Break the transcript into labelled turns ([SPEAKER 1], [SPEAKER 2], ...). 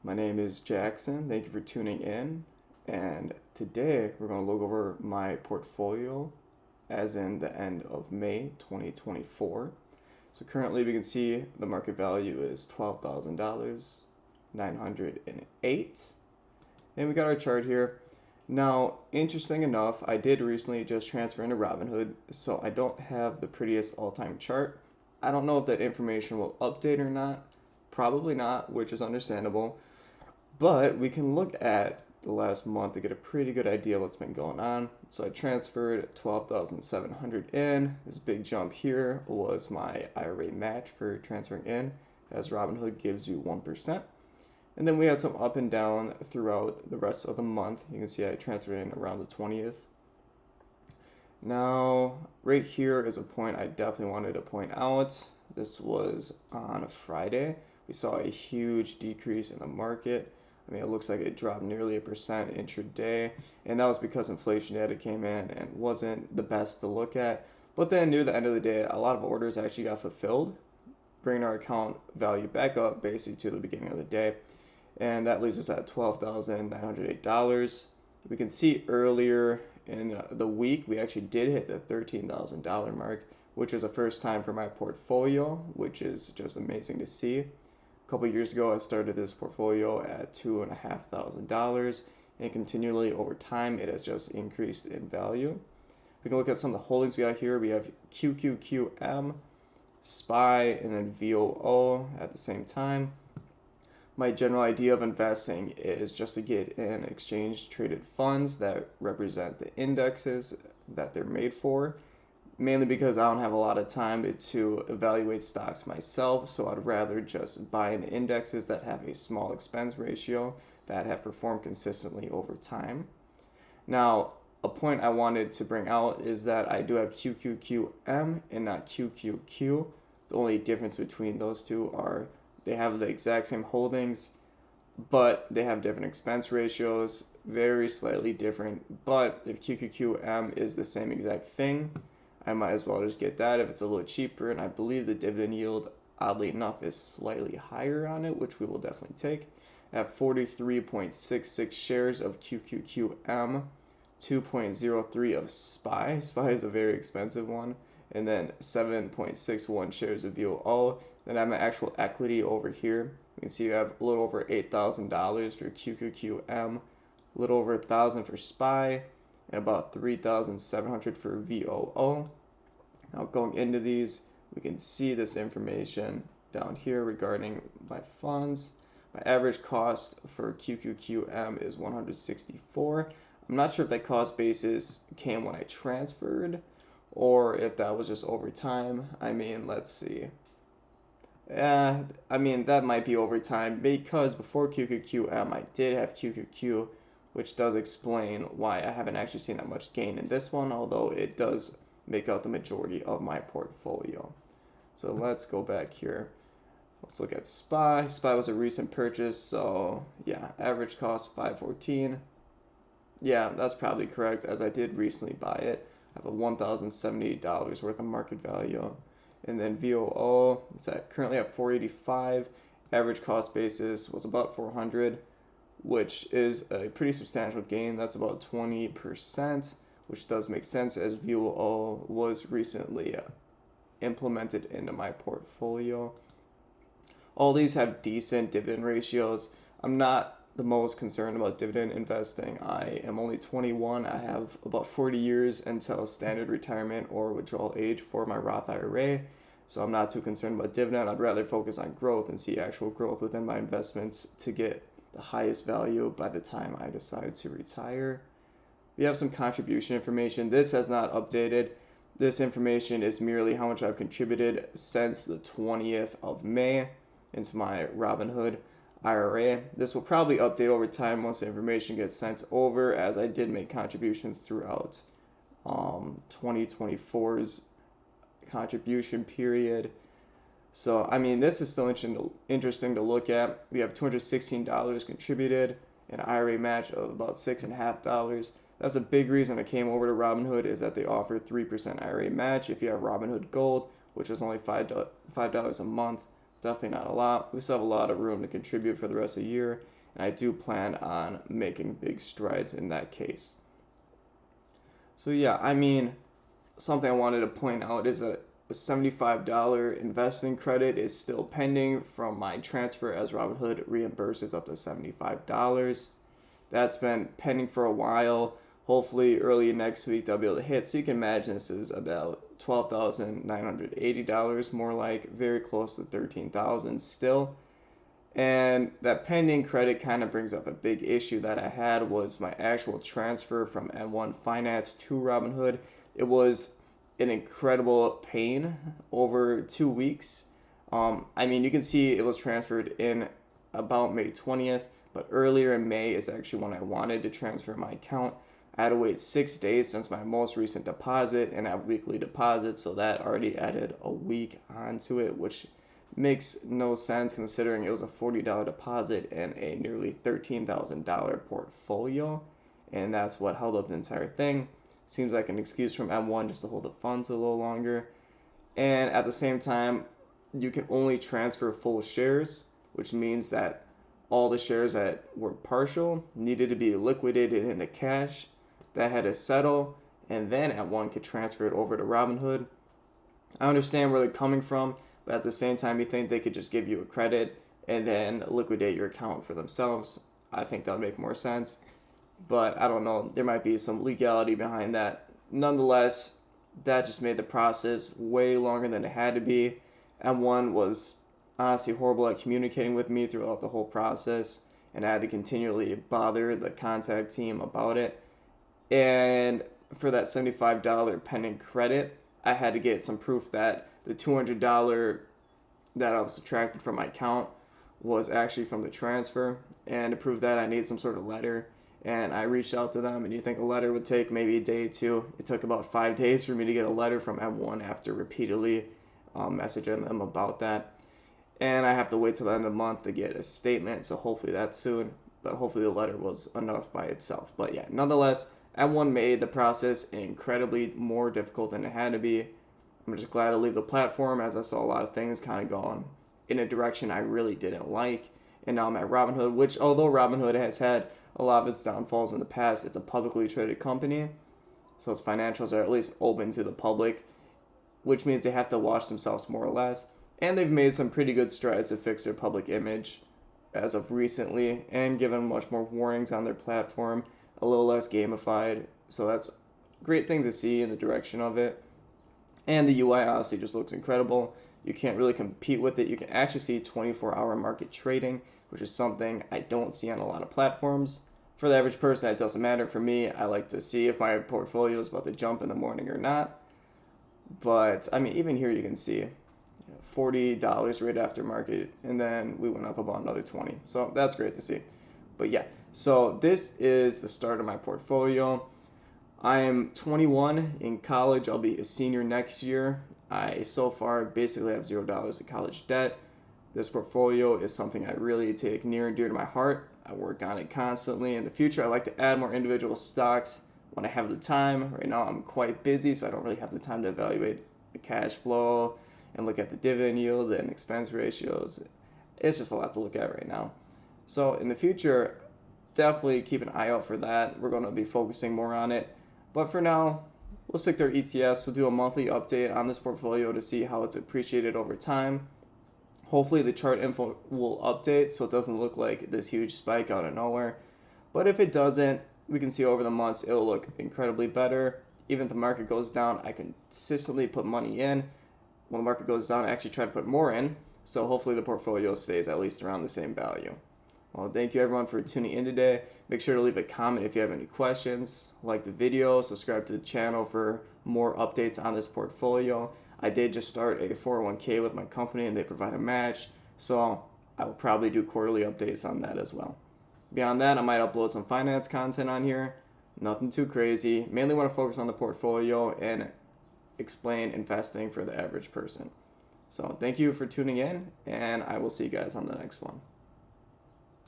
[SPEAKER 1] My name is Jackson. Thank you for tuning in. And today we're going to look over my portfolio as in the end of May 2024. So currently we can see the market value is $12,000, 908. And we got our chart here. Now, interesting enough, I did recently just transfer into Robinhood, so I don't have the prettiest all-time chart. I don't know if that information will update or not. Probably not, which is understandable. But we can look at the last month to get a pretty good idea of what's been going on. So I transferred 12,700 in. This big jump here was my IRA match for transferring in, as Robinhood gives you 1%. And then we had some up and down throughout the rest of the month. You can see I transferred in around the 20th. Now, right here is a point I definitely wanted to point out. This was on a Friday. We saw a huge decrease in the market. I mean, it looks like it dropped nearly 1% intraday, and that was because inflation data came in and wasn't the best to look at. But then near the end of the day, a lot of orders actually got fulfilled, bringing our account value back up basically to the beginning of the day. And that leaves us at $12,908. We can see earlier in the week, we actually did hit the $13,000 mark, which was the first time for my portfolio, which is just amazing to see. A couple years ago, I started this portfolio at $2,500, and continually over time, it has just increased in value. We can look at some of the holdings we have here. We have QQQM, SPY, and then VOO at the same time. My general idea of investing is just to get in exchange traded funds that represent the indexes that they're made for, mainly because I don't have a lot of time to evaluate stocks myself, so I'd rather just buy in indexes that have a small expense ratio that have performed consistently over time. Now, a point I wanted to bring out is that I do have QQQM and not QQQ. The only difference between those two are they have the exact same holdings, but they have different expense ratios, very slightly different. But if QQQM is the same exact thing, I might as well just get that if it's a little cheaper. And I believe the dividend yield, oddly enough, is slightly higher on it, which we will definitely take. I have 43.66 shares of QQQM, 2.03 of SPY. SPY is a very expensive one. And then 7.61 shares of VOO. Then I have my actual equity over here. You can see you have a little over $8,000 for QQQM, a little over $1,000 for SPY, and about $3,700 for VOO. Now going into these, we can see this information down here regarding my funds. My average cost for QQQM is $164. I'm not sure if that cost basis came when I transferred or if that was just over time. I mean, let's see. That might be over time because before QQQM, I did have QQQ, which does explain why I haven't actually seen that much gain in this one, although it does make out the majority of my portfolio. So let's go back here. Let's look at SPY. SPY was a recent purchase, so yeah, average cost $514. Yeah, that's probably correct, as I did recently buy it. I have a $1,078 worth of market value. And then VOO, it's currently at $485. Average cost basis was about $400, which is a pretty substantial gain. That's about 20%, which does make sense as VOO was recently implemented into my portfolio. All these have decent dividend ratios. I'm not the most concerned about dividend investing. I am only 21. I have about 40 years until standard retirement or withdrawal age for my Roth IRA. So I'm not too concerned about dividend. I'd rather focus on growth and see actual growth within my investments to get the highest value by the time I decide to retire. We have some contribution information. This has not updated. This information is merely how much I've contributed since the 20th of May into my Robinhood IRA. This will probably update over time once the information gets sent over, as I did make contributions throughout 2024's contribution period. So, I mean, this is still interesting to look at. We have $216 contributed, an IRA match of about $6.50. That's a big reason I came over to Robinhood, is that they offer 3% IRA match if you have Robinhood Gold, which is only $5 a month. definitely not a lot. We still have a lot of room to contribute for the rest of the year, and I do plan on making big strides in that case. So yeah, I mean, something I wanted to point out is that a $75 investing credit is still pending from my transfer, as Robinhood reimburses up to $75. That's been pending for a while. Hopefully early next week they'll be able to hit. So you can imagine this is about $12,980, more like, very close to $13,000 still. And that pending credit kind of brings up a big issue that I had, was my actual transfer from M1 Finance to Robinhood. It was an incredible pain over 2 weeks. I mean, you can see it was transferred in about May 20th, but earlier in May is actually when I wanted to transfer my account. I had to wait 6 days since my most recent deposit, and I have weekly deposits, so that already added a week onto it, which makes no sense considering it was a $40 deposit and a nearly $13,000 portfolio, and that's what held up the entire thing. Seems like an excuse from M1 just to hold the funds a little longer. And at the same time, you can only transfer full shares, which means that all the shares that were partial needed to be liquidated into cash. That had to settle, and then M1 could transfer it over to Robinhood. I understand where they're coming from, but at the same time, you think they could just give you a credit and then liquidate your account for themselves. I think that would make more sense, but I don't know. There might be some legality behind that. Nonetheless, that just made the process way longer than it had to be. M1 was honestly horrible at communicating with me throughout the whole process, and I had to continually bother the contact team about it. And for that $75 pending credit, I had to get some proof that the $200 that I was subtracted from my account was actually from the transfer. And to prove that, I need some sort of letter. And I reached out to them, and you think a letter would take maybe a day or two. It took about 5 days for me to get a letter from M1 after repeatedly messaging them about that. And I have to wait till the end of the month to get a statement, so hopefully that's soon. But hopefully the letter was enough by itself. But yeah, nonetheless, M1 made the process incredibly more difficult than it had to be. I'm just glad to leave the platform, as I saw a lot of things kind of going in a direction I really didn't like. And now I'm at Robinhood, which, although Robinhood has had a lot of its downfalls in the past, it's a publicly traded company, so its financials are at least open to the public, which means they have to wash themselves more or less. And they've made some pretty good strides to fix their public image as of recently, and given much more warnings on their platform, a little less gamified. So that's great things to see in the direction of it. And the UI honestly just looks incredible. You can't really compete with it. You can actually see 24-hour market trading, which is something I don't see on a lot of platforms. For the average person, it doesn't matter. For me, I like to see if my portfolio is about to jump in the morning or not. But I mean, even here you can see $40 right after market, and then we went up about another 20. So that's great to see. But yeah, so this is the start of my portfolio. I am 21 in college. I'll be a senior next year. I so far basically have $0 of college debt. This portfolio is something I really take near and dear to my heart. I work on it constantly. In the future, I like to add more individual stocks when I have the time. Right now, I'm quite busy, so I don't really have the time to evaluate the cash flow and look at the dividend yield and expense ratios. It's just a lot to look at right now. So in the future, definitely keep an eye out for that. We're going to be focusing more on it. But for now, we'll stick to our ETFs. We'll do a monthly update on this portfolio to see how it's appreciated over time. Hopefully the chart info will update so it doesn't look like this huge spike out of nowhere. But if it doesn't, we can see over the months it'll look incredibly better. Even if the market goes down, I consistently put money in. When the market goes down, I actually try to put more in. So hopefully the portfolio stays at least around the same value. Well, thank you everyone for tuning in today. Make sure to leave a comment if you have any questions. Like the video, subscribe to the channel for more updates on this portfolio. I did just start a 401k with my company and they provide a match. So I will probably do quarterly updates on that as well. Beyond that, I might upload some finance content on here. Nothing too crazy. Mainly want to focus on the portfolio and explain investing for the average person. So thank you for tuning in, and I will see you guys on the next one.